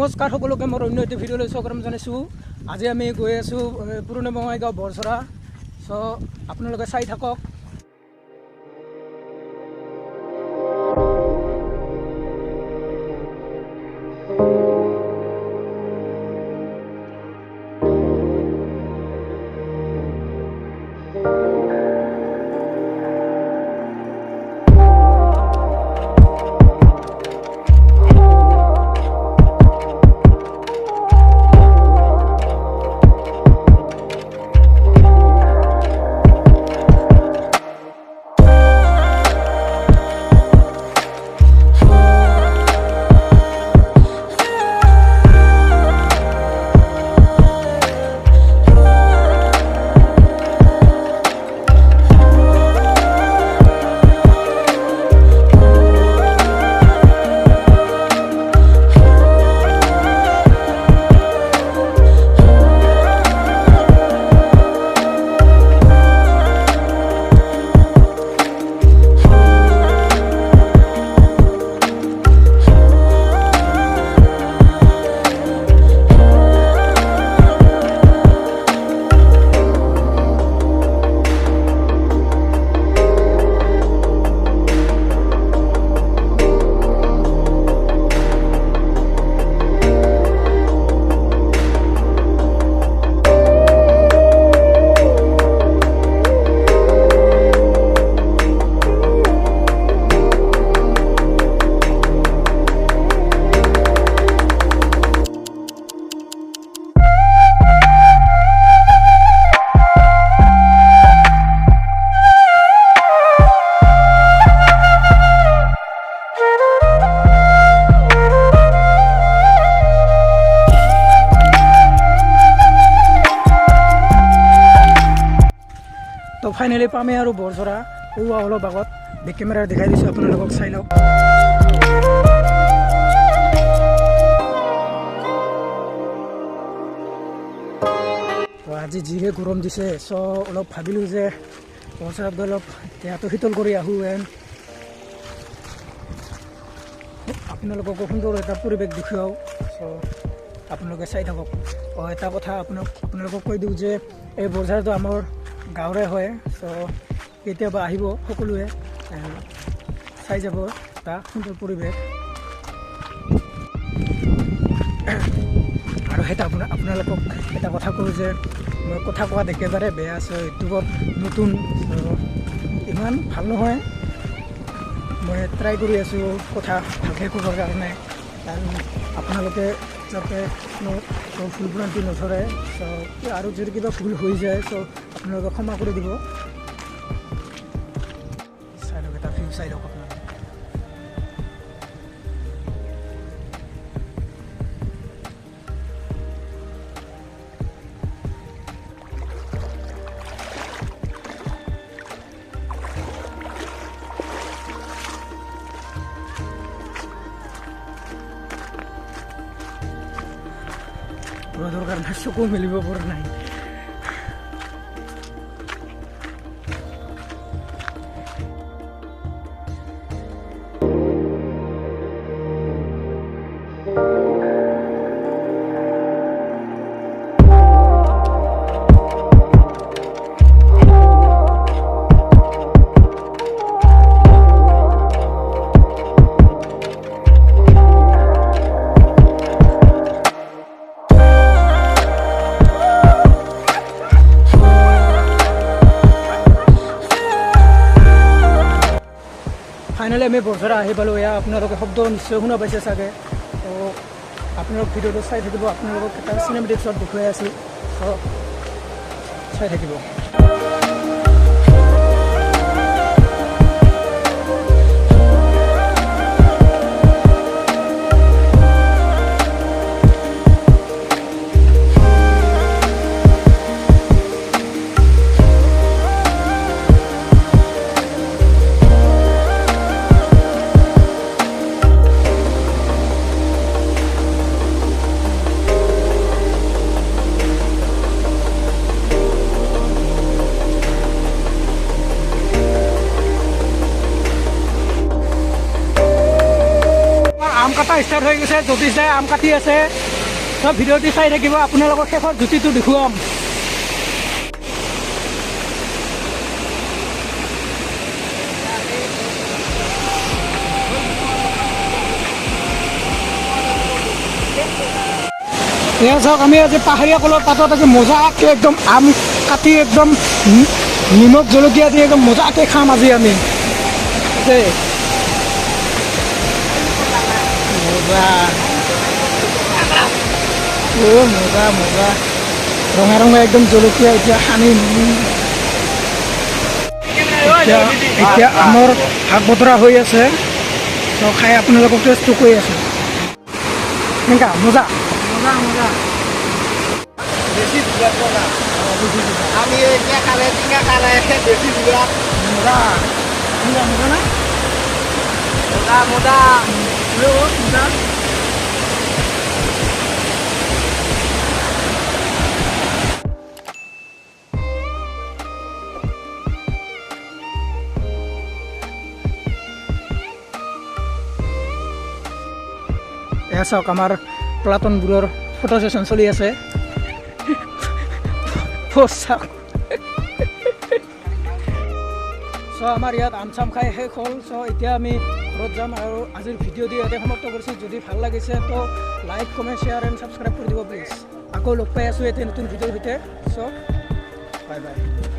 নমস্কাৰ সকলোকে মোৰ অন্য এটা ভিডিঅ'লৈ স্বাগতম জনাইছোঁ। আজি আমি গৈ আছোঁ পুৰণি বঙাইগাঁও বৰঝৰা। চ' আপোনালোকে চাই থাকক। তো ফাইনেলি পামে আৰু বৰঝৰা পুৱা অলপ আগত বেক কেমেৰা দেখাই দিছোঁ আপোনালোকক, চাই লওক। তো আজি যিহে গৰম দিছে, চ' অলপ ভাবিলোঁ যে বৰঝৰাত গৈ অলপ দেহাটো শীতল কৰি আহোঁ। আপোনালোককো সুন্দৰ এটা পৰিৱেশ দেখুৱাওঁ। চ' আপোনালোকে চাই থাকক। এটা কথা আপোনালোকক কৈ দিওঁ যে এই বৰঝৰাটো আমাৰ গাঁৱৰে হয়। চ' কেতিয়াবা আহিব সকলোৱে, চাই যাব এটা সুন্দৰ পৰিৱেশ। আৰু সেইটো আপোনালোকক এটা কথা কওঁ যে মই কথা কোৱাত একেবাৰে বেয়া আছে, ইউটিউবত নতুন, ইমান ভাল নহয়। মই ট্ৰাই কৰি আছোঁ কথা ভালকৈ ক'বৰ কাৰণে, আৰু আপোনালোকে যাতে ভুল ভ্ৰান্তি নধৰে। চ' আৰু যদি কিবা ভুল হৈ যায়, চ' আপোনালোকে ক্ষমা কৰি দিব। চাই লওক, এটা ভিউ চাই লওক আপোনালোকে। ৰ'দৰ কাৰণে চকু মেলিব পৰা নাই। ফাইনেলি আমি বৰঝৰা আহি পালোঁ। এয়া আপোনালোকে শব্দ নিশ্চয় শুনা পাইছে চাগে। তো আপোনালোক ভিডিঅ'টো চাই থাকিব, আপোনালোকক এটা চিনেমেটিক শ্বট দেখুৱাই আছোঁ। চ' চাই থাকিব। কটা ষ্টাৰ্ট হৈ গৈছে জ্যোতিষ দাই আম কাটি আছে চ' ভিডিঅ'টি চাই থাকিব আপোনালোকৰ শেষত জুতিটো দেখুৱাম এয়া চাওক আমি আজি পাহাৰীয়া কলৰ পাতত আজি মজাকৈ একদম আম কাটি একদম নিমখ জলকীয়া দি একদম মজাকৈ খাম আজি আমি দেই মজা মজা মজা ৰঙা ৰঙা একদম জলকীয়া এতিয়া সানি এতিয়া আমৰ ভাগ বতৰা হৈ আছে চ' খাই আপোনালোকক টেষ্টটো কৰি আছোঁ এনেকুৱা মজা মজা মজা বেছি মজা আমি এতিয়া খালে টিঙা খালে বেছি মজা মজা মজা মজা না মজা মজা মজা এয়া চাওক আমাৰ পলাতনবোৰৰ ফটো ছেশ্যন চলি আছে চাওক চ' আমাৰ ইয়াত আম চাম খাই শেষ হ'ল চ' এতিয়া আমি ঘৰত যাম আৰু আজিৰ ভিডিঅ'টি ইয়াতে সমাপ্ত কৰিছোঁ যদি ভাল লাগিছে তো like comment share and subscribe কৰি দিব প্লিজ আকৌ লগ পাই আছোঁ এতিয়া নতুন ভিডিঅ'ৰ সৈতে চ' বাই বাই